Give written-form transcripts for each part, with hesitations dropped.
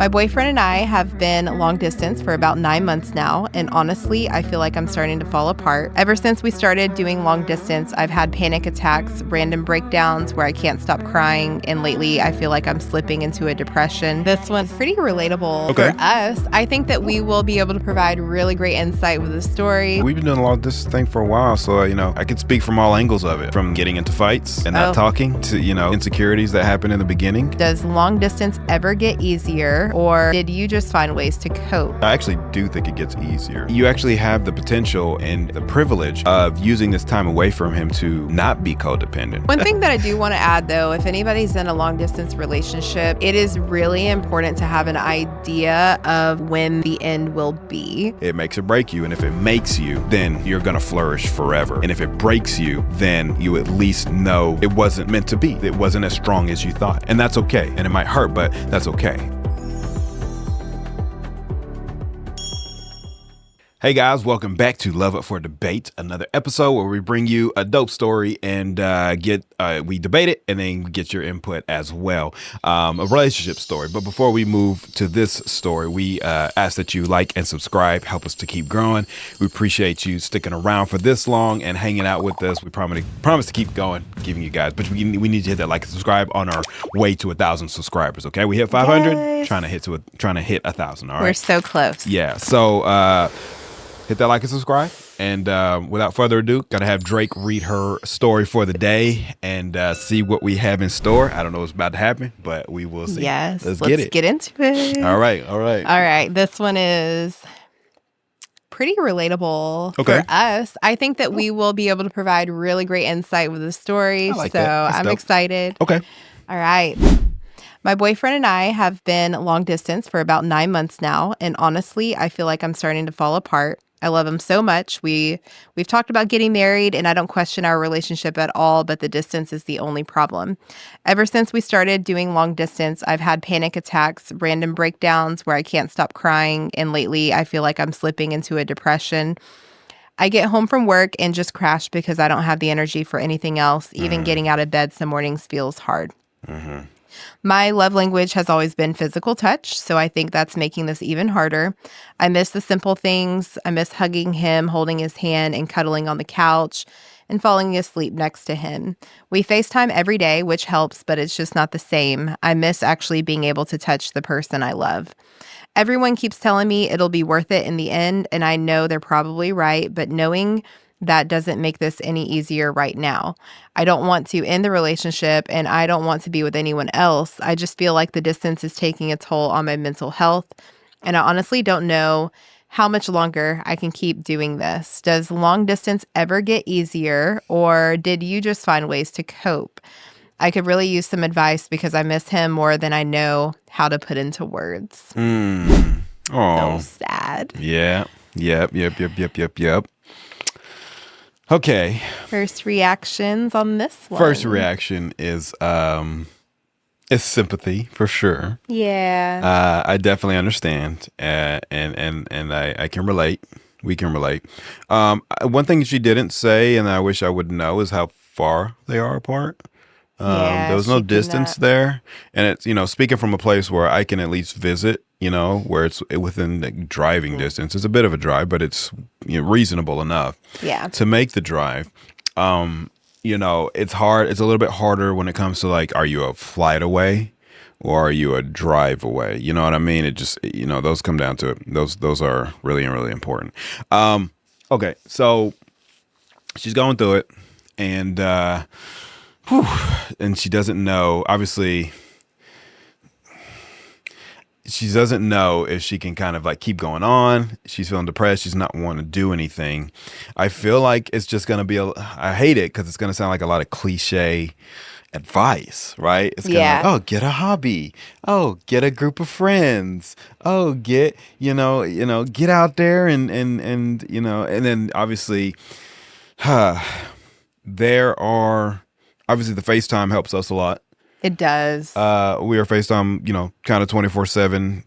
My boyfriend and I have been long distance for about 9 months now, and honestly, I feel like I'm starting to fall apart. Ever since we started doing long distance, I've had panic attacks, random breakdowns where I can't stop crying, and lately I feel like I'm slipping into a depression. This one's pretty relatable for us. I think that we will be able to provide really great insight with the story. We've been doing a lot of this thing for a while, so, I can speak from all angles of it, from getting into fights and not talking to, insecurities that happen in the beginning. Does long distance ever get easier, or did you just find ways to cope? I actually do think it gets easier. You actually have the potential and the privilege of using this time away from him to not be codependent. One thing that I do want to add, though, if anybody's in a long distance relationship, it is really important to have an idea of when the end will be. It makes or break you, and if it makes you, then you're gonna flourish forever. And if it breaks you, then you at least know it wasn't meant to be. It wasn't as strong as you thought. And that's okay. And it might hurt, but that's okay. Hey guys, welcome back to Love Up for Debate, another episode where we bring you a dope story and we debate it and then get your input as well. A relationship story. But before we move to this story, we ask that you like and subscribe, help us to keep growing. We appreciate you sticking around for this long and hanging out with us. We promise to keep going, giving you guys, but we need to hit that like and subscribe on our way to 1,000 subscribers. Okay, we hit 500, yes. trying to hit 1,000. All right, we're so close. Yeah, so. Hit that like and subscribe. And without further ado, gotta have Drake read her story for the day and see what we have in store. I don't know what's about to happen, but we will see. Yes, let's get into it. All right. All right. This one is pretty relatable for us. I think that we will be able to provide really great insight with the story. Like so I'm dope. Excited. Okay. All right. My boyfriend and I have been long distance for about 9 months now, and honestly, I feel like I'm starting to fall apart. I love him so much. We've talked about getting married, and I don't question our relationship at all, but the distance is the only problem. Ever since we started doing long distance, I've had panic attacks, random breakdowns where I can't stop crying, and lately I feel like I'm slipping into a depression. I get home from work and just crash because I don't have the energy for anything else. Even getting out of bed some mornings feels hard. Mm-hmm. My love language has always been physical touch, so I think that's making this even harder. I miss the simple things. I miss hugging him, holding his hand, and cuddling on the couch, and falling asleep next to him. We FaceTime every day, which helps, but it's just not the same. I miss actually being able to touch the person I love. Everyone keeps telling me it'll be worth it in the end, and I know they're probably right, but knowing that doesn't make this any easier right now. I don't want to end the relationship, and I don't want to be with anyone else. I just feel like the distance is taking a toll on my mental health, and I honestly don't know how much longer I can keep doing this. Does long distance ever get easier, or did you just find ways to cope? I could really use some advice because I miss him more than I know how to put into words. Oh, so sad. Yeah. Yep. Okay. First reactions on this one. First reaction is sympathy for sure. Yeah. I definitely understand, and I can relate. We can relate. One thing she didn't say, and I wish I would know, is how far they are apart. There was no distance there, and it's speaking from a place where I can at least visit. Where it's within the driving distance. It's a bit of a drive, but it's reasonable enough. Yeah. To make the drive. It's hard. It's a little bit harder when it comes to like, are you a flight away or are you a drive away? You know what I mean? It just those come down to it. Those are really important. Okay, so she's going through it, and and she doesn't know. Obviously, she doesn't know if she can kind of like keep going on. She's feeling depressed. She's not wanting to do anything. I feel like it's just going to be I hate it because it's going to sound like a lot of cliche advice, right? It's kind of like, get a hobby. Oh, get a group of friends. Oh, get out there and then obviously there are obviously the FaceTime helps us a lot. It does. We are FaceTime, kind of 24/7.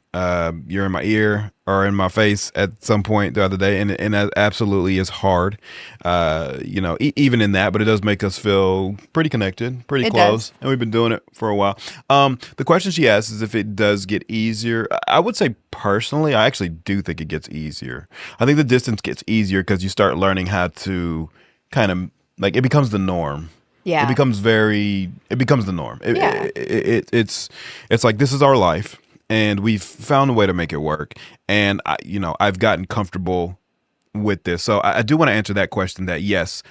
You're in my ear or in my face at some point the other day, and that absolutely is hard. Even in that, but it does make us feel pretty connected, pretty It close, does. and we've been doing it for a while. The question she asks is if it does get easier. I would say personally, I actually do think it gets easier. I think the distance gets easier because you start learning how to kind of like it becomes the norm. It Yeah. becomes it becomes the norm. Yeah. It's like this is our life, and we've found a way to make it work. And I've gotten comfortable with this. So I do want to answer that question. That yes,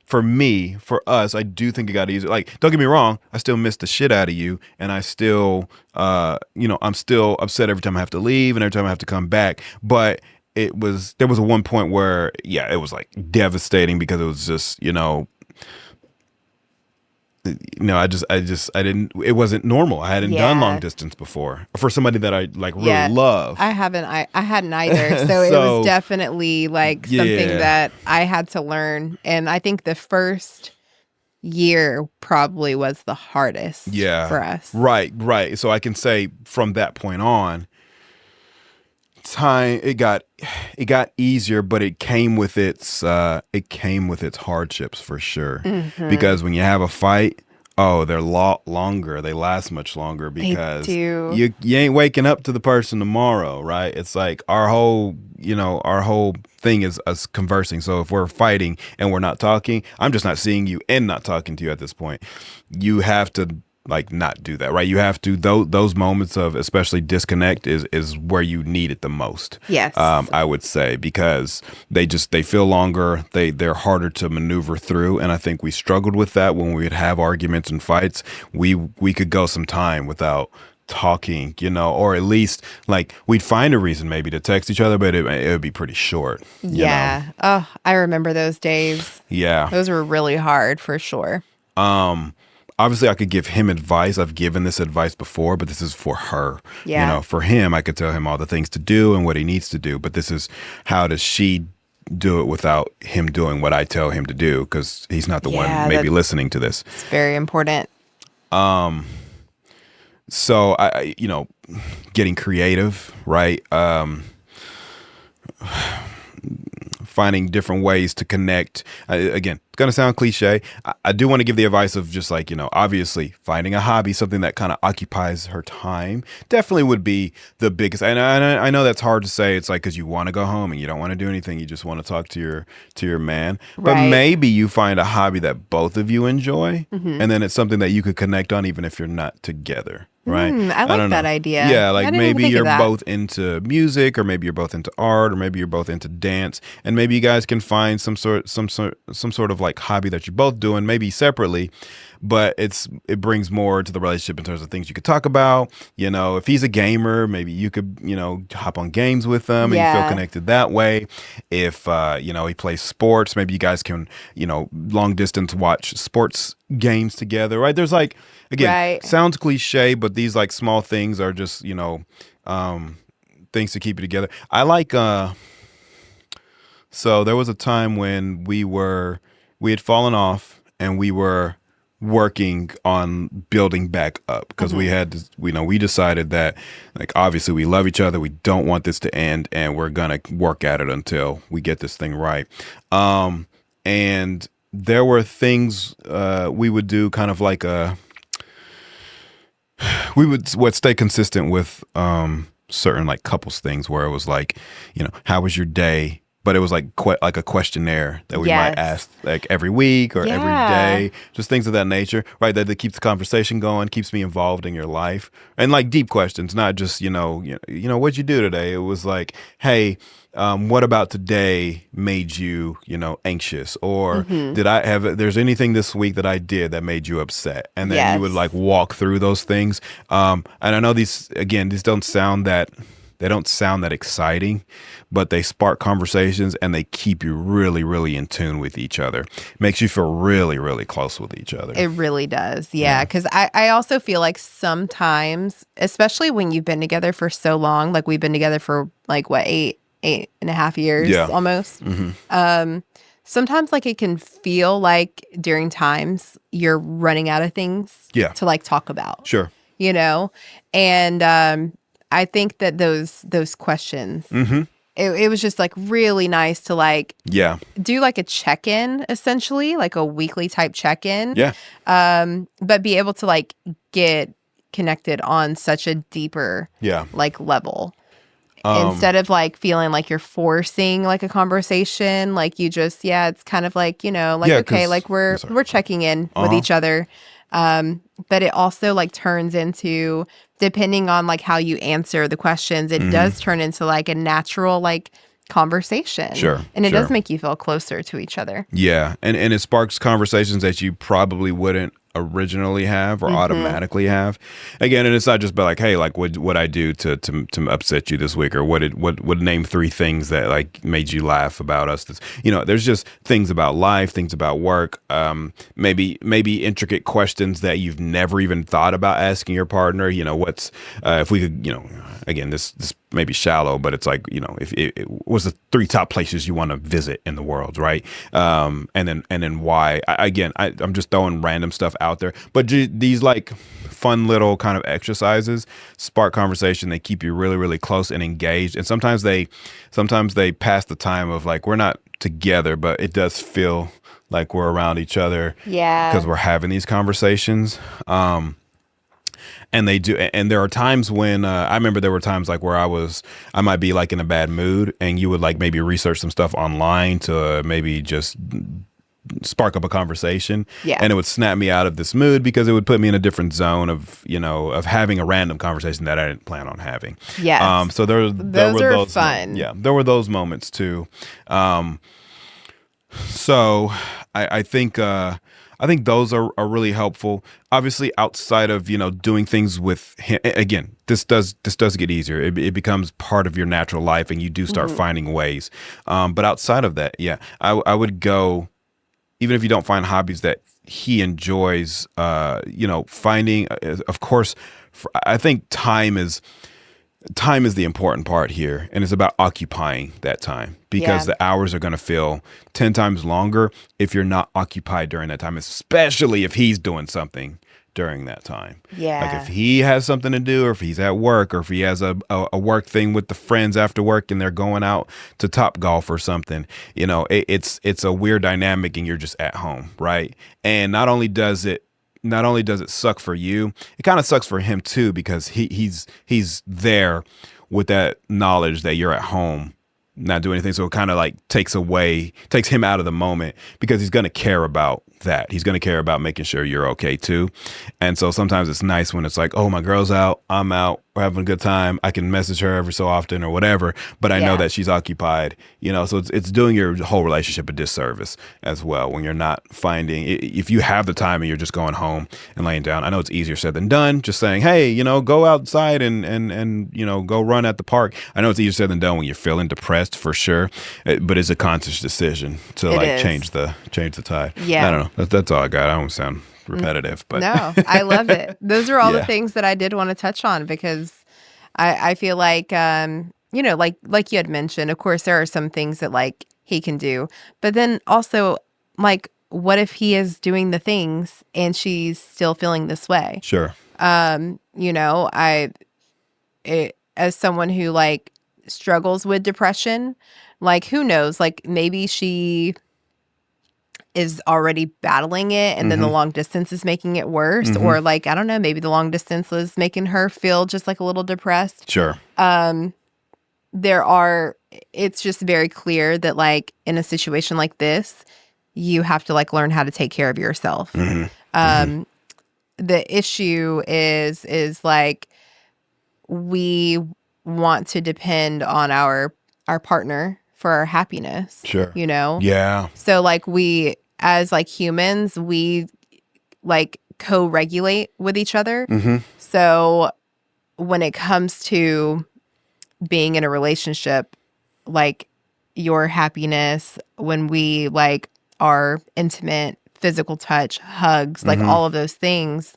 for me, for us, I do think it got easier. Like, don't get me wrong, I still miss the shit out of you, and I still, I'm still upset every time I have to leave and every time I have to come back. But there was a one point where, yeah, it was like devastating because it was just, I didn't, it wasn't normal. I hadn't done long Yeah. distance before for somebody that I like really Yeah. love. I haven't. I hadn't either. So it So, was definitely like something yeah. that I had to learn. And I think the first year probably was the hardest Yeah. for us. Right. So I can say from that point on, time it got easier, but it came with its hardships for sure. Mhm. Because when you have a fight, oh, they're a lot longer. They last much longer They because do. you ain't waking up to the person tomorrow, right? It's like our whole thing is us conversing. So if we're fighting and we're not talking, I'm just not seeing you and not talking to you at this point. You have to like not do that, right? You have to those moments of especially disconnect is where you need it the most. Yes. I would say because they feel longer, they're harder to maneuver through, and I think we struggled with that when we would have arguments and fights. We could go some time without talking, or at least like we'd find a reason maybe to text each other, but it would be pretty short. Yeah. Oh, I remember those days. Yeah. Those were really hard for sure. Obviously I could give him advice. I've given this advice before, but this is for her. Yeah. For him, I could tell him all the things to do and what he needs to do, but this is how does she do it without him doing what I tell him to do? Because he's not the one maybe listening to this. It's very important. So I getting creative, right? Finding different ways to connect. Again, it's going to sound cliche. I do want to give the advice of just like, obviously finding a hobby, something that kind of occupies her time definitely would be the biggest. And I know that's hard to say. It's like, cause you want to go home and you don't want to do anything. You just want to talk to your man, but Right. maybe you find a hobby that both of you enjoy. Mhm. And then it's something that you could connect on even if you're not together. Right. I like don't that know. idea. Yeah. I Like didn't even maybe think of you're that. both into music, or maybe you're both into art, or maybe you're both into dance, and maybe you guys can find some sort of like hobby that you're both doing, maybe separately, but it brings more to the relationship in terms of things you could talk about. If he's a gamer, maybe you could, hop on games with him and you feel Yeah. connected that way. If, he plays sports, maybe you guys can, long distance watch sports games together, right? There's like, again, Right. sounds cliche, but these like small things are just, things to keep you together. I like, so there was a time when we had fallen off and we were working on building back up because we had to, we decided that like obviously we love each other, we don't want this to end, and we're gonna work at it until we get this thing right. And there were things we would do kind of like we would stay consistent with certain like couples things where it was like, how was your day? But it was like like a questionnaire that we might Yes. ask like every week or every Yeah. day, just things of that nature, right? That keeps the conversation going, keeps me involved in your life, and like deep questions, not just what'd you do today? It was like, hey, what about today made you anxious, or there's anything this week that I did that made you upset, and then you would Yes. like walk through those things. And I know these don't sound that. They don't sound that exciting, but they spark conversations and they keep you really, really in tune with each other. Makes you feel really, really close with each other. It really does. Yeah. Because I also feel like sometimes, especially when you've been together for so long, like we've been together for like what, 8.5 years Yeah. almost. Mhm. sometimes like it can feel like during times you're running out of things Yeah. to like talk about, Sure. you know? And I think that those questions, it was just like really nice to like Yeah. do like a check-in, essentially, like a weekly type check-in. Yeah. But be able to like get connected on such a deeper Yeah. like level. Instead of like feeling like you're forcing like a conversation, like you just, it's kind of like, like, Yeah, okay, 'cause like we're sorry. checking in with each other. But it also like turns into, depending on like how you answer the questions, it does turn into like a natural like conversation. Sure, And it sure. does make you feel closer to each other. Yeah, and it sparks conversations that you probably wouldn't originally have or automatically have. Again, and it's not just about like, hey, like what I do to upset you this week, or what name 3 things that like made you laugh about us. There's just things about life, things about work, maybe intricate questions that you've never even thought about asking your partner. What's if we could, again, this may be shallow, but it's like, if it was the 3 top places you want to visit in the world, right? And then why? I'm just throwing random stuff out there, but these like fun little kind of exercises spark conversation. They keep you really, really close and engaged. And sometimes they pass the time of like, we're not together, but it does feel like we're around each other because we're having these conversations. And they do, and there are times when I remember there were times like where I might be like in a bad mood, and you would like maybe research some stuff online to maybe just spark up a conversation, and it would snap me out of this mood because it would put me in a different zone of having a random conversation that I didn't plan on having. So there were those fun. There were those moments too. So I think those are really helpful. Obviously, outside of doing things with him, again, this does get easier. It becomes part of your natural life, and you do start finding ways. But outside of that, I would go, even if you don't find hobbies that he enjoys. Finding, of course, I think time is the important part here, and it's about occupying that time, because the hours are going to feel 10 times longer if you're not occupied during that time, especially if he's doing something during that time. Like if he has something to do, or if he's at work, or if he has a work thing with the friends after work and they're going out to Top Golf or something, it's a weird dynamic, and you're just at home, right? And not only does it suck for you, it kind of sucks for him too, because he's there with that knowledge that you're at home not doing anything. So it kind of like takes him out of the moment, because he's going to care about that. He's going to care about making sure you're okay too. And so sometimes it's nice when it's like, oh, my girl's out, I'm out, we're having a good time, I can message her every so often or whatever, but I know that she's occupied, so it's doing your whole relationship a disservice as well when you're not finding, if you have the time and you're just going home and laying down. I know it's easier said than done, just saying, hey, go outside and go run at the park. I know it's easier said than done when you're feeling depressed, for sure, but it's a conscious decision to change the tide. I don't know. That's all I got. I don't sound repetitive, but no, I love it. Those are all the things that I did want to touch on, because I feel like, like you had mentioned, of course, there are some things that like he can do, but then also like, what if he is doing the things and she's still feeling this way? Sure. As someone who like struggles with depression, like who knows, like maybe she is already battling it, and then the long distance is making it worse, or like, I don't know, maybe the long distance is making her feel just like a little depressed. Sure. It's just very clear that like in a situation like this, you have to like learn how to take care of yourself. The issue is like, we want to depend on our partner for our happiness. Sure. Yeah. So like we, as like humans, we like co-regulate with each other. So when it comes to being in a relationship, like your happiness, when we like are intimate, physical touch, hugs, like all of those things,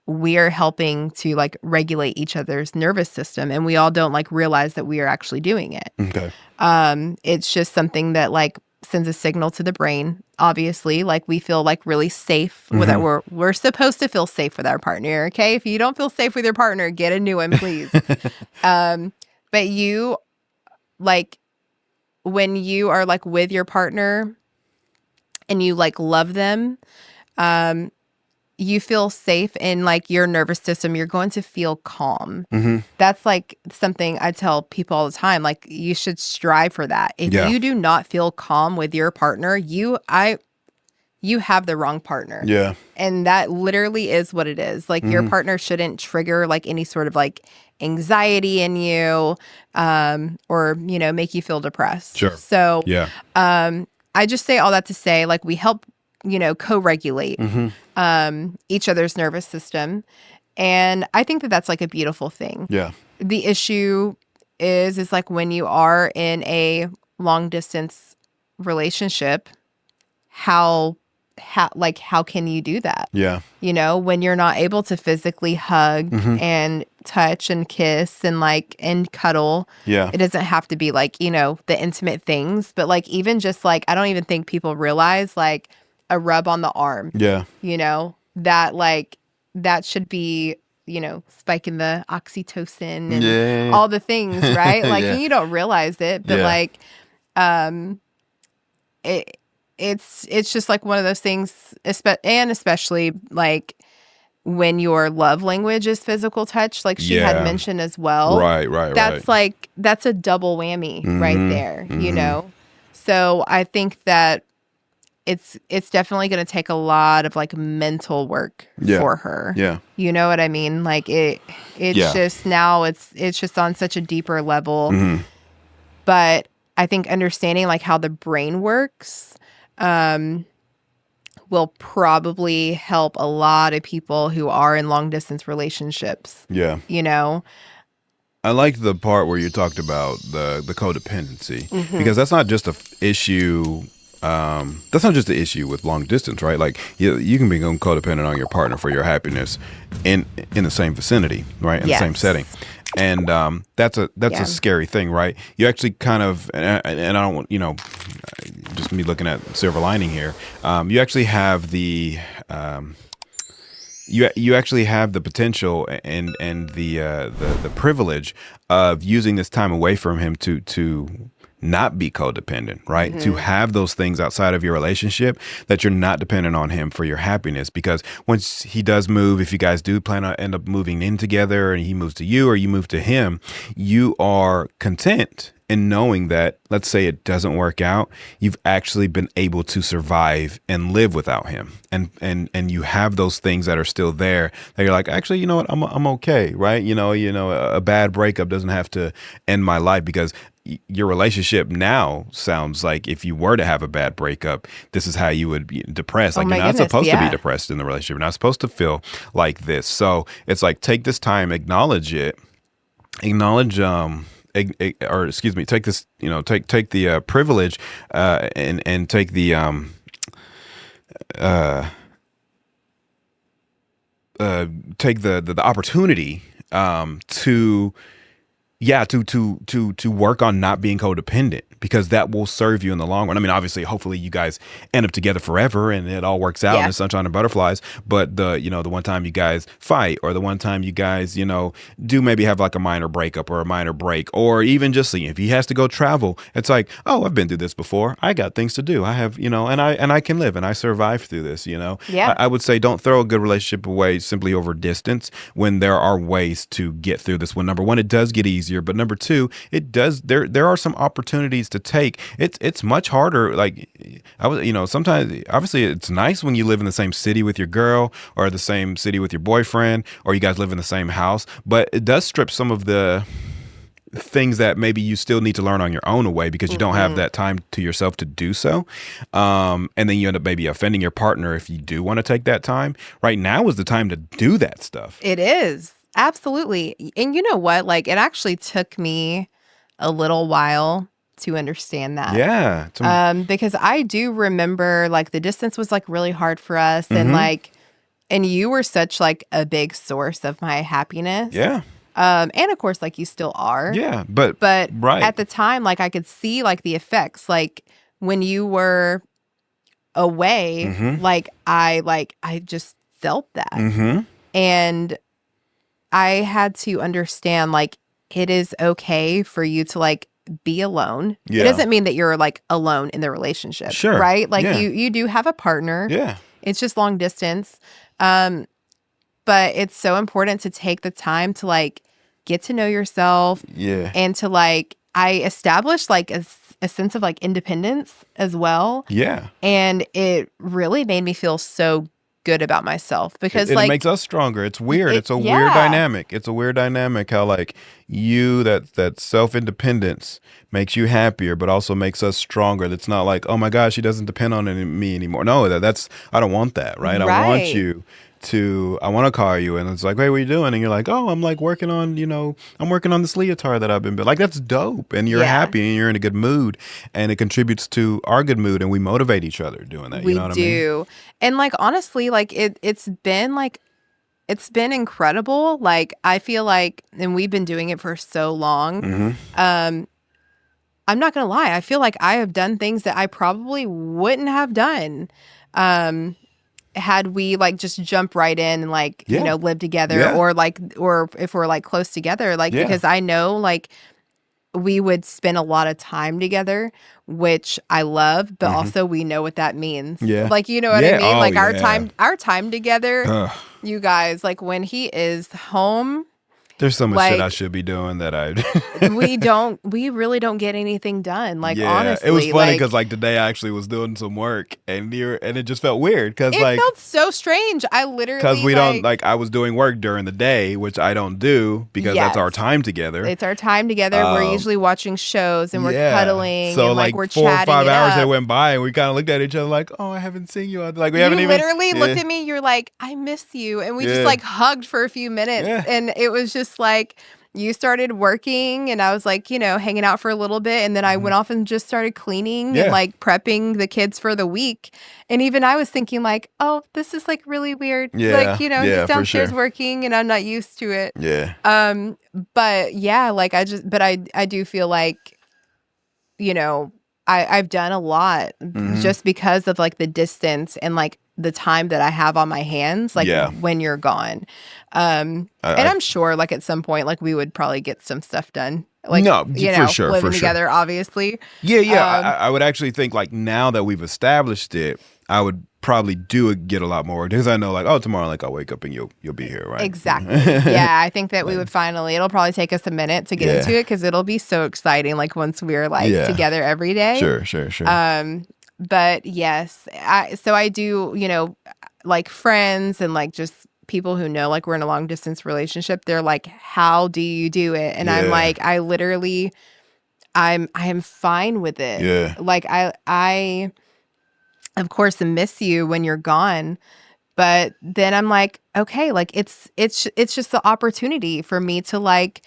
we are helping to like regulate each other's nervous system, and we all don't like realize that we are actually doing it. Okay. It's just something that like sends a signal to the brain, obviously. Like, we feel like really safe with our, we're supposed to feel safe with our partner. Okay. If you don't feel safe with your partner, get a new one, please. But you, like, when you are like with your partner and you like love them, you feel safe in like your nervous system. You're going to feel calm. That's like something I tell people all the time. Like, you should strive for that. If you do not feel calm with your partner, you have the wrong partner. Yeah. And that literally is what it is. Like, your partner shouldn't trigger like any sort of like anxiety in you, or, you know, make you feel depressed. Sure. So, Yeah. I just say all that to say, like, we help, you know, co-regulate each other's nervous system. And I think that that's like a beautiful thing. Yeah. The issue is like when you are in a long distance relationship, how can you do that? Yeah. You know, when you're not able to physically hug and touch and kiss and like and cuddle. Yeah. It doesn't have to be like, you know, the intimate things, but like even just like, I don't even think people realize like a rub on the arm. Yeah. You know, that like that should be, you know, spiking the oxytocin and all the things, right? Like you don't realize it, but like it's just like one of those things, especially like when your love language is physical touch, like she had mentioned as well. Right. That's like, that's a double whammy right there, you know? So I think that it's definitely going to take a lot of like mental work for her. Yeah. You know what I mean? Like it's just now it's just on such a deeper level. But I think understanding like how the brain works, will probably help a lot of people who are in long distance relationships. Yeah. You know? I like the part where you talked about the codependency, because that's not just a issue. That's not just the issue with long distance, right? Like you can become codependent on your partner for your happiness in the same vicinity, right? In the same setting. And that's a scary thing, right? You actually kind of, and I don't want, you know, just me looking at silver lining here. You actually have the you actually have the potential and the privilege of using this time away from him to not be codependent, right? To have those things outside of your relationship that you're not dependent on him for your happiness. Because once he does move, if you guys do plan to end up moving in together and he moves to you or you move to him, you are content in knowing that, let's say it doesn't work out, you've actually been able to survive and live without him. And you have those things that are still there that you're like, actually, you know what, I'm okay, right? You know, a bad breakup doesn't have to end my life, because your relationship now sounds like if you were to have a bad breakup, this is how you would be depressed. Like, you're not supposed to be depressed in the relationship. You're not supposed to feel like this. So it's like, take this time, acknowledge it, or excuse me, take this, you know, take the privilege and take the take the opportunity to work on not being codependent, because that will serve you in the long run. I mean, obviously, hopefully you guys end up together forever and it all works out and it's sunshine and butterflies. But the one time you guys fight, or the one time you guys, you know, do maybe have like a minor breakup or a minor break, or even just if he has to go travel, it's like, oh, I've been through this before. I got things to do. I have, you know, and I can live and I survived through this, you know. I would say don't throw a good relationship away simply over distance when there are ways to get through this. When number one, it does get easier, but number two, it does, there are some opportunities to take. It's much harder. Like, sometimes, obviously it's nice when you live in the same city with your girl, or the same city with your boyfriend, or you guys live in the same house, but it does strip some of the things that maybe you still need to learn on your own away, because you don't have that time to yourself to do so. And then you end up maybe offending your partner if you do want to take that time. Right now is the time to do that stuff. It is. Absolutely. And you know what? Like, it actually took me a little while to understand that. Yeah. Because I do remember like the distance was like really hard for us, and you were such like a big source of my happiness. Yeah. And of course, like, you still are. Yeah. But right. Right. At the time, like, I could see like the effects, like when you were away, Mm-hmm. I just felt that. Mm-hmm. And I had to understand, like, it is okay for you to, like, be alone. It Yeah. doesn't mean that you're, like, alone in the relationship, Sure. right? Like, Yeah. you do have a partner. Yeah. It's just long distance. But it's so important to take the time to, like, get to know yourself Yeah. and to, like, I established, like, a sense of, like, independence as well. Yeah. And it really made me feel so good about myself because, It like, makes us stronger. It's weird. It's a weird yeah. dynamic. It's a weird dynamic how like that self-independence makes you happier, but also makes us stronger. That's not like, oh my gosh, she doesn't depend on me anymore. No, that's I don't want that, right? I want Right. you I want to call you and it's like, hey, what are you doing? And you're like, oh, I'm like working on, I'm working on this leotard that I've been building. Like that's dope. And you're Yeah. happy and you're in a good mood and it contributes to our good mood and we motivate each other doing that. We You know what do. And, like, honestly, like, it's been incredible. Like, I feel like, and we've been doing it for so long. I mean? I'm not gonna lie. I feel like I have done things that I probably wouldn't have done, had we, like, just jump right in and, like, Yeah. live together, Yeah. or if we're, like, close together, like, Yeah. because I know, like, we would spend a lot of time together, which I love, but also we know what that means. Mm-hmm. Yeah. Like, you know what I Yeah. mean? Oh, Like, yeah. our time together, Ugh. you guys, like, when he is home, There's so much shit I like, should be doing that I. we really don't get anything done. Like, Yeah, honestly, it was funny like, because like today I actually was doing some work and it just felt weird because it like felt so strange. I literally, because we don't like I was doing work during the day, which I don't do because that's our Yes. time together. It's our time together. We're usually watching shows and we're Yeah. cuddling So and, like, like we're 4 or chatting 5 it hours up. that went by and we kind of looked at each other like, oh, I haven't seen you. Like we haven't You even literally looked Yeah. at me. You're like, I miss you, and we Yeah. just, like, hugged for a few minutes, Yeah. and it was just like, you started working, and I was, like, hanging out for a little bit, and then I went off and just started cleaning Yeah. and, like, prepping the kids for the week, and even I was thinking, like, oh, this is, like, really weird. Yeah. Like, Yeah, he's for downstairs sure. working, and I'm not used to it. Yeah. But yeah, like, I do feel like, I've done a lot just because of, like, the distance and, like, the time that I have on my hands, like, Yeah. when you're gone. And I'm sure, like, at some point, like, we would probably get some stuff done. Like, No, for sure, living for sure. together, obviously. Yeah, yeah. I would actually think like now that we've established it, I would probably get a lot more because I know like, oh, tomorrow like I'll wake up and you'll be here, right? Exactly. Yeah, I think that we would finally, it'll probably take us a minute to get Yeah. into it because it'll be so exciting, like, once we're, like, Yeah. together every day. Sure. But yes, so I do, like, friends and, like, just people who know, like, we're in a long distance relationship. They're like, how do you do it? And I'm Yeah. like, I am fine with it. Yeah. Like, I of course miss you when you're gone, but then I'm like, okay, like, it's just the opportunity for me to, like,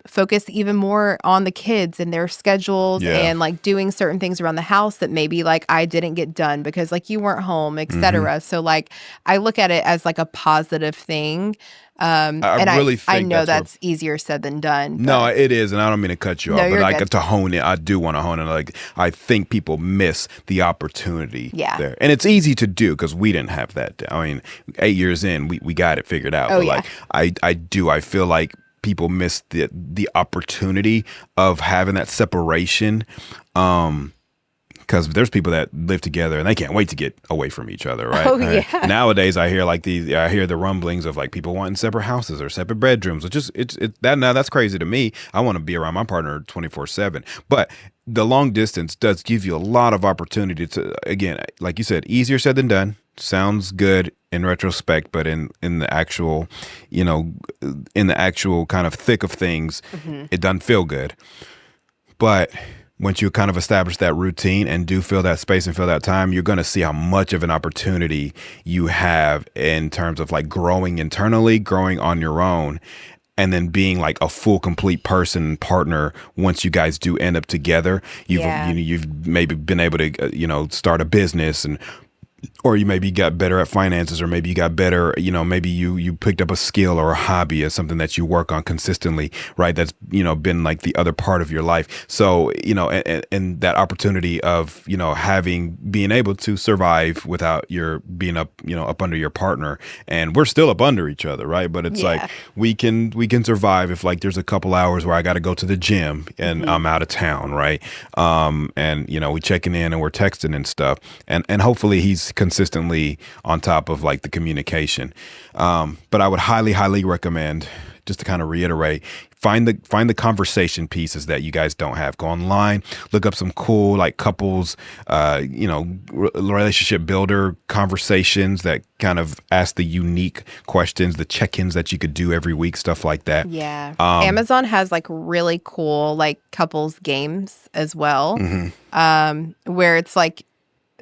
focus even more on the kids and their schedules Yeah. and, like, doing certain things around the house that maybe, like, I didn't get done because, like, you weren't home, etc. So, like, I look at it as, like, a positive thing. And really I think know that's that's easier said than done. No, but- it is, and I don't mean to cut you No, off, but you're like good. to hone it, I do want to hone it. Like I think people miss the opportunity Yeah. there, and it's easy to do because we didn't have that. I mean, 8 years in, we got it figured out. Oh, but yeah. like I feel like people miss the opportunity of having that separation. Because there's people that live together and they can't wait to get away from each other, right? Oh, Right? yeah. Nowadays, I hear the rumblings of like people wanting separate houses or separate bedrooms, which is that's crazy to me. I want to be around my partner 24/7, but the long distance does give you a lot of opportunity to, again, like you said, easier said than done. Sounds good in retrospect, but in the actual, in the actual kind of thick of things, it doesn't feel good. But once you kind of establish that routine and do fill that space and fill that time, you're going to see how much of an opportunity you have in terms of like growing internally, growing on your own, and then being like a full, complete person, partner. Once you guys do end up together, you've maybe been able to, start a business and or you maybe got better at finances, or maybe you got better, maybe you picked up a skill or a hobby as something that you work on consistently, right? That's, been like the other part of your life. So, and that opportunity of, being able to survive without your being up under your partner, and we're still up under each other, right? But it's like, Yeah. we can survive if like there's a couple hours where I got to go to the gym and I'm out of town, right? And we checking in and we're texting and stuff, and hopefully he's consistently on top of like the communication. But I would highly recommend, just to kind of reiterate, find the conversation pieces that you guys don't have. Go online, look up some cool like couples, relationship builder conversations that kind of ask the unique questions, the check-ins that you could do every week, stuff like that. Yeah. Amazon has like really cool like couples games as well. Where it's like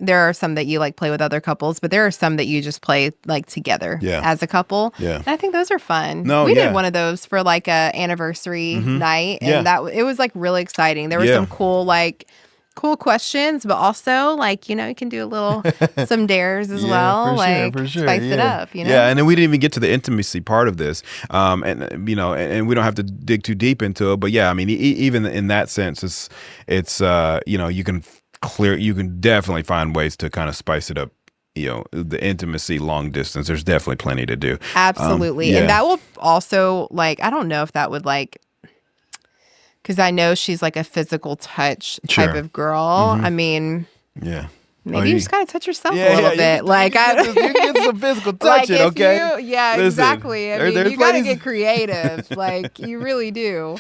there are some that you like play with other couples, but there are some that you just play like together as a couple. Yeah. And I think those are fun. No, we yeah. did one of those for like a anniversary night, and it was like really exciting. There were some cool questions, but also like, you can do a little some dares as well, for sure. Spice it up, Yeah, and then we didn't even get to the intimacy part of this. And we don't have to dig too deep into it, but yeah, I mean, even in that sense, it's you can definitely find ways to kind of spice it up. The intimacy long distance, there's definitely plenty to do. Absolutely. And that will also like, I don't know if that would like, because I know she's like a physical touch type of girl. I mean, maybe you just gotta touch yourself a little bit. Like you get some physical touching, like okay? Listen, exactly. I mean, you gotta get creative. Like you really do.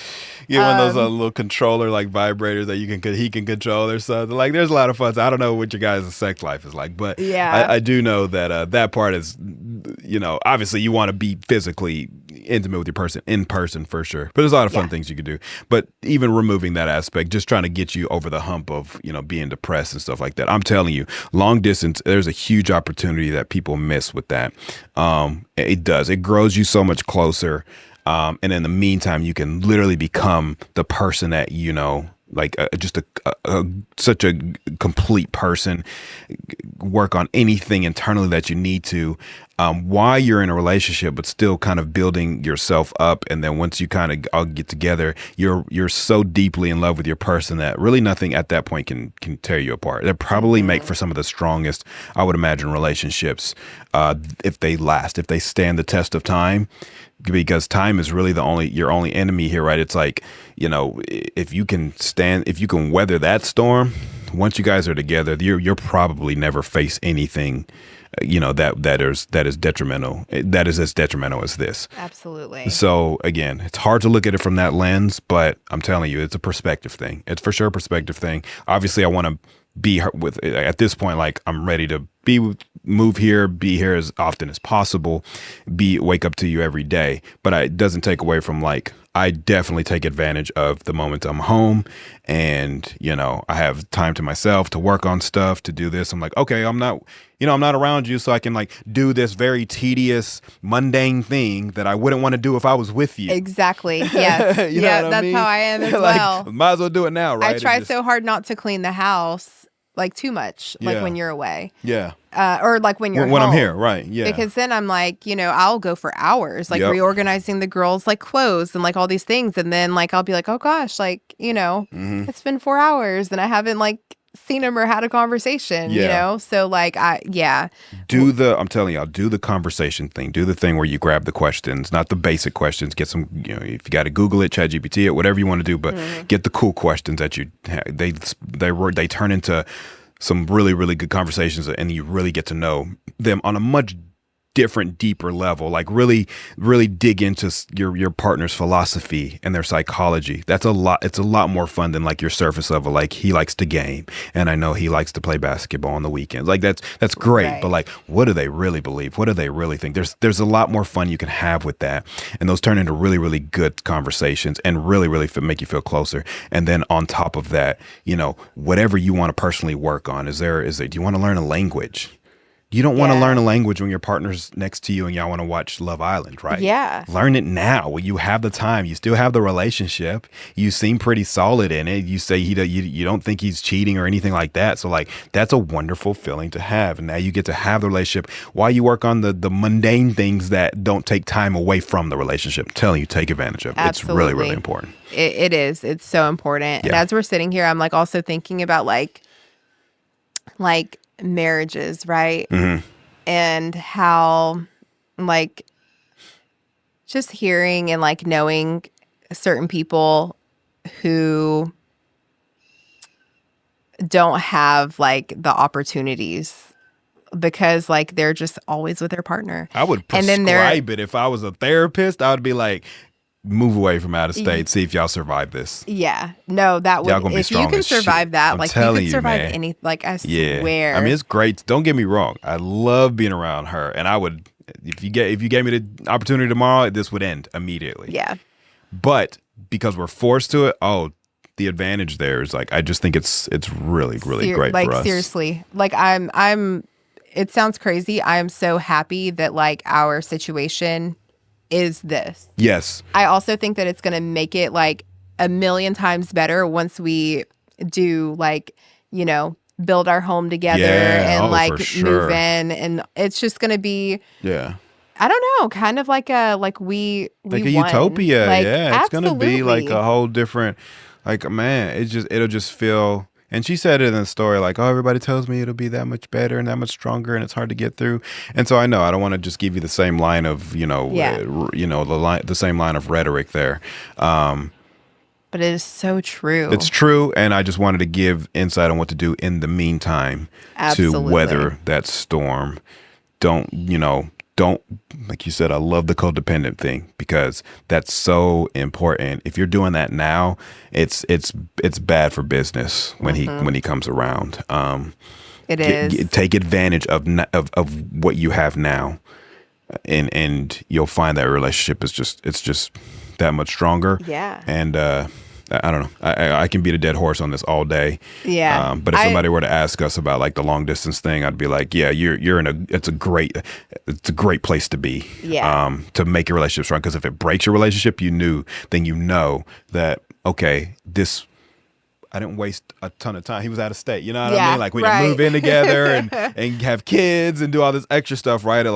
Get one of those little controller like vibrators that he can control or something. Like there's a lot of fun. So I don't know what your guys' sex life is like, but I do know that that part is, obviously you want to be physically intimate with your person in person for sure. But there's a lot of fun things you could do. But even removing that aspect, just trying to get you over the hump of, being depressed and stuff like that. I'm telling you, long distance, there's a huge opportunity that people miss with that. It does. It grows you so much closer. And in the meantime, you can literally become the person that, like such a complete person, work on anything internally that you need to, while you're in a relationship, but still kind of building yourself up. And then once you kind of all get together, you're so deeply in love with your person that really nothing at that point can tear you apart. That probably make for some of the strongest, I would imagine, relationships, if they stand the test of time. Because time is really your only enemy here, right? It's like, if you can weather that storm, once you guys are together, you'll probably never face anything, that is detrimental. That is as detrimental as this. Absolutely. So again, it's hard to look at it from that lens, but I'm telling you, it's a perspective thing. It's for sure a perspective thing. Obviously, I want to be with at this point, like I'm ready to move here, be here as often as possible, wake up to you every day. But it doesn't take away from like, I definitely take advantage of the moment I'm home and, I have time to myself to work on stuff, to do this. I'm like, okay, I'm not around you, so I can like do this very tedious, mundane thing that I wouldn't want to do if I was with you. Exactly. Yes. That's how I am as well. Might as well do it now, right? I try so hard not to clean the house like too much, like when you're away. Yeah. Or like when you're when home. I'm here, right? Yeah. Because then I'm like, I'll go for hours, like reorganizing the girls' like clothes and like all these things, and then like I'll be like, oh gosh, like it's been 4 hours and I haven't like seen him or had a conversation. So like I'm telling you, I'll do the conversation thing. Do the thing where you grab the questions, not the basic questions. Get some, if you got to Google it, ChatGPT it, whatever you want to do, but get the cool questions that they turn into some really, really good conversations, and you really get to know them on a much different, deeper level. Like really, really dig into your partner's philosophy and their psychology. That's a lot. It's a lot more fun than like your surface level. Like he likes to game, and I know he likes to play basketball on the weekends. Like that's great. Right. But like, what do they really believe? What do they really think? There's a lot more fun you can have with that, and those turn into really, really good conversations and really, really make you feel closer. And then on top of that, whatever you want to personally work on, do you want to learn a language? You don't want to Yeah. learn a language when your partner's next to you and y'all want to watch Love Island, right? Yeah. Learn it now. When you have the time. You still have the relationship. You seem pretty solid in it. You say you don't think he's cheating or anything like that. So like that's a wonderful feeling to have. And now you get to have the relationship while you work on the mundane things that don't take time away from the relationship. I'm telling you, take advantage of it. Absolutely. It's really, really important. It is. It's so important. And Yeah. as we're sitting here, I'm like also thinking about like marriages, right? Mm-hmm. And how like just hearing and like knowing certain people who don't have like the opportunities because like they're just always with their partner. I would And then they're prescribe it. If I was a therapist, I would be like, move away from out of state. See if y'all survive this. yeah. No, that Y'all would gonna be if you strong can as survive shit. that, I'm like you telling can you, survive man. any like I Yeah. swear. I mean, it's great. Don't get me wrong. I love being around her, and I would if you gave me the opportunity tomorrow, this would end immediately. yeah. But because we're forced to it, the advantage there is like I just think it's really really great like for us. seriously. Like I'm it sounds crazy. I am so happy that like our situation is this. Yes. I also think that it's going to make it like a million times better once we do like, build our home together Yeah. and like For sure. move in. And it's just going to be, Yeah. I don't know, kind of like we Like a won. utopia. Like, Yeah. It's gonna be like absolutely. a whole different like man, it'll just feel and she said it in the story like, oh, everybody tells me it'll be that much better and that much stronger and it's hard to get through. And so I know I don't want to just give you the same line of, Yeah. the same line of rhetoric there. But it is so true. It's true. And I just wanted to give insight on what to do in the meantime Absolutely. to weather that storm. Don't, like you said, I love the codependent thing because that's so important. If you're doing that now, it's bad for business when he comes around. It is. Take advantage of what you have now, and you'll find that relationship is just that much stronger. Yeah. And I don't know. I can beat a dead horse on this all day. Yeah. But if somebody were to ask us about like the long distance thing, I'd be like, yeah, you're in it's a great place to be. Yeah. To make your relationship strong. Because if it breaks your relationship, then you know that, okay, I didn't waste a ton of time. He was out of state. You know what I mean? Like we didn't move in together and have kids and do all this extra stuff, right?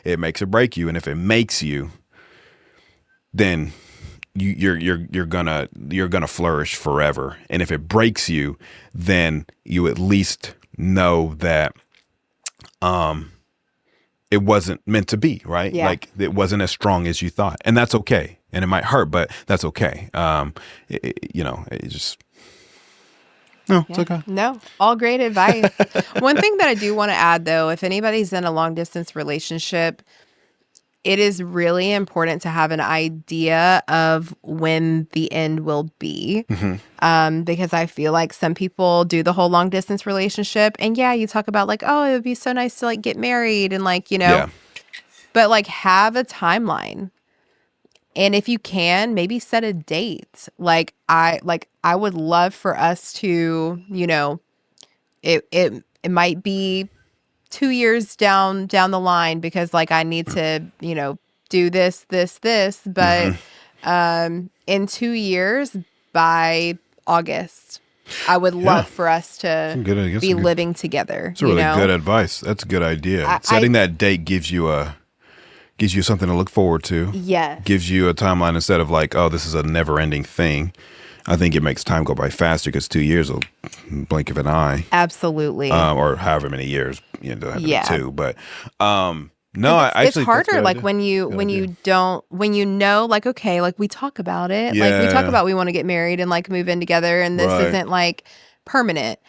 It makes or break you. And if it makes you, then you're gonna flourish forever. And if it breaks you, then you at least know that it wasn't meant to be, right? Yeah. Like it wasn't as strong as you thought. And that's okay. And it might hurt, but that's okay. It just no, it's okay. No, all great advice. One thing that I do want to add, though, if anybody's in a long distance relationship, it is really important to have an idea of when the end will be. Because I feel like some people do the whole long distance relationship. And yeah, you talk about like, oh, it would be so nice to like get married and like, Yeah. but like have a timeline. And if you can, maybe set a date. I would love for us to, it might be 2 years down the line because like I need to, do this, but in 2 years by August, I would love for us to be living together. It's really good advice. That's a good idea. Setting that date gives you something to look forward to. Yes. Gives you a timeline instead of like, oh, this is a never ending thing. I think it makes time go by faster because 2 years will blink of an eye. Absolutely. Or however many years, don't have to be two. But no, it's harder like when you know like okay, like we talk about it. Like we talk about we want to get married and like move in together and this isn't like permanent.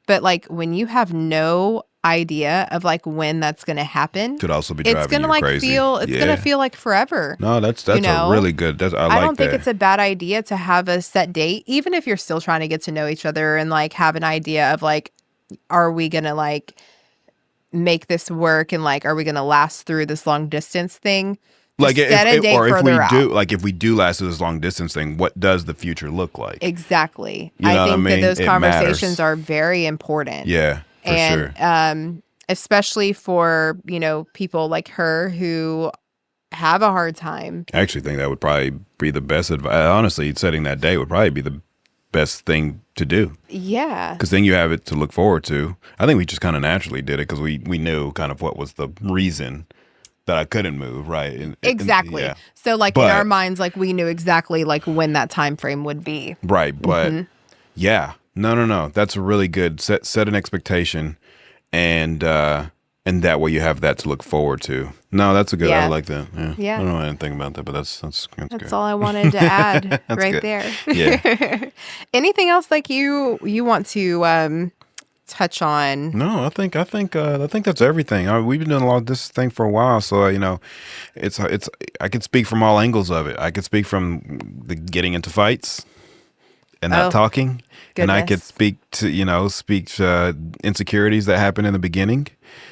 But like when you have no idea of like when that's going to happen, could also be driving it's going to you like crazy. It's going to feel like forever. No, that's a really good. I don't think it's a bad idea to have a set date, even if you're still trying to get to know each other and like have an idea of like, are we going to like make this work and like, are we going to last through this long distance thing? Like if we do last through this long distance thing, what does the future look like? Exactly. You know I think that those It conversations matters. are very important. Yeah, for sure. especially for, people like her who have a hard time. I actually think that would probably be the best advice. Honestly, setting that date would probably be the best thing to do. Yeah. Because then you have it to look forward to. I think we just kind of naturally did it because we knew kind of what was the reason that I couldn't move, right? Exactly. Yeah. So in our minds, we knew exactly when that time frame would be. Right. But yeah, no. That's a really good set an expectation and that way you have that to look forward to. No, that's a good. I like that. Yeah. I don't know anything about that, but that's good. That's all I wanted to add right good. there. Yeah. Anything else you want to touch on? No, I think that's everything. We've been doing a lot of this thing for a while, so it's I can speak from all angles of it. I could speak from the getting into fights and not talking. Goodness. And I could speak to insecurities that happen in the beginning.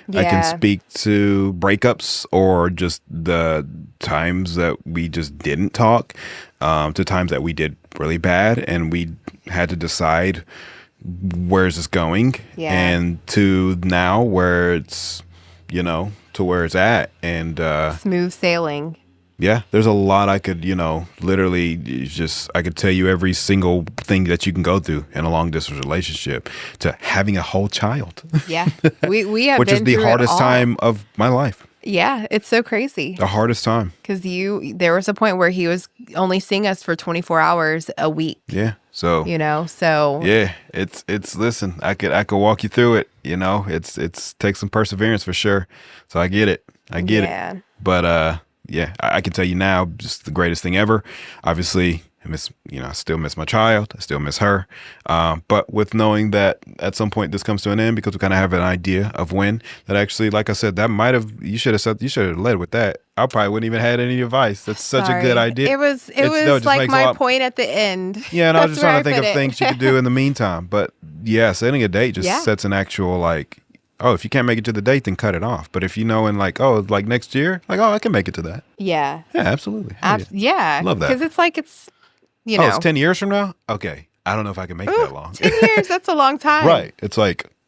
Yeah. I can speak to breakups or just the times that we just didn't talk, to times that we did really bad and we had to decide where is this going, and to now where it's, to where it's at, and smooth sailing. Yeah, there's a lot I could, literally I could tell you every single thing that you can go through in a long distance relationship to having a whole child. Yeah. We have which been is the through it hardest all. time of my life. Yeah, it's so crazy. The hardest time. Because there was a point where he was only seeing us for 24 hours a week. Yeah. So, so. Yeah, it's listen, I could walk you through it, it's takes some perseverance for sure. So I get it. Yeah. But, yeah, I can tell you now, just the greatest thing ever. Obviously, I still miss my child. I still miss her. But with knowing that at some point this comes to an end, because we kind of have an idea of when, that actually, like I said, you should have led with that. I probably wouldn't even had any advice. That's such a good idea. It was like my point at the end. Yeah, and I was just trying to think of things you could do in the meantime. But yeah, setting a date just sets an actual if you can't make it to the date, then cut it off. But if in next year, I can make it to that. Yeah. Yeah, absolutely. Yeah. Love that. Because it's it's 10 years from now? Okay. I don't know if I can make that long. 10 years, that's a long time. Right. It's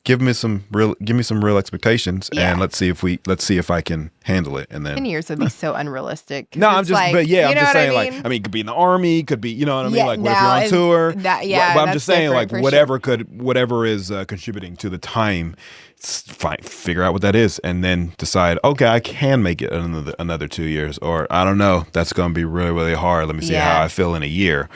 give me some real expectations, and let's see if I can handle it. And then 10 years would be so unrealistic. No, I'm just saying, it could be in the army, could be, you know what I mean? What if you're on tour? But I'm just saying, whatever is contributing to the time, figure out what that is, and then decide, okay, I can make it another 2 years, or I don't know, that's going to be really, really hard. Let me see how I feel in a year.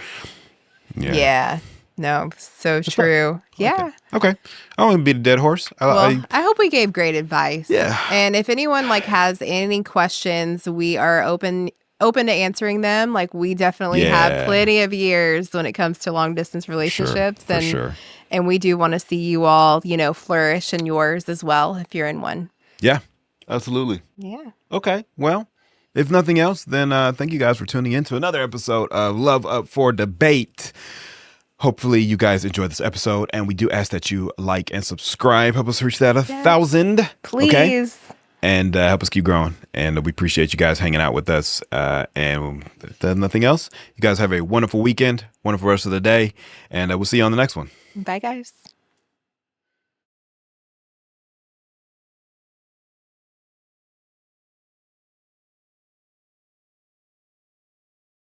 Yeah. No, so true. Right. Yeah. Okay. I don't want to beat a dead horse. I hope we gave great advice. Yeah. And if anyone has any questions, we are open to answering them. We definitely have plenty of years when it comes to long distance relationships. Sure. And we do want to see you all, flourish in yours as well if you're in one. Yeah, absolutely. Yeah. Okay. Well, if nothing else, then thank you guys for tuning in to another episode of Love Up for Debate. Hopefully you guys enjoyed this episode, and we do ask that you like and subscribe. Help us reach that 1,000. Please. Okay? And help us keep growing. And we appreciate you guys hanging out with us. And if there's nothing else, you guys have a wonderful weekend, wonderful rest of the day, and we'll see you on the next one. Bye, guys.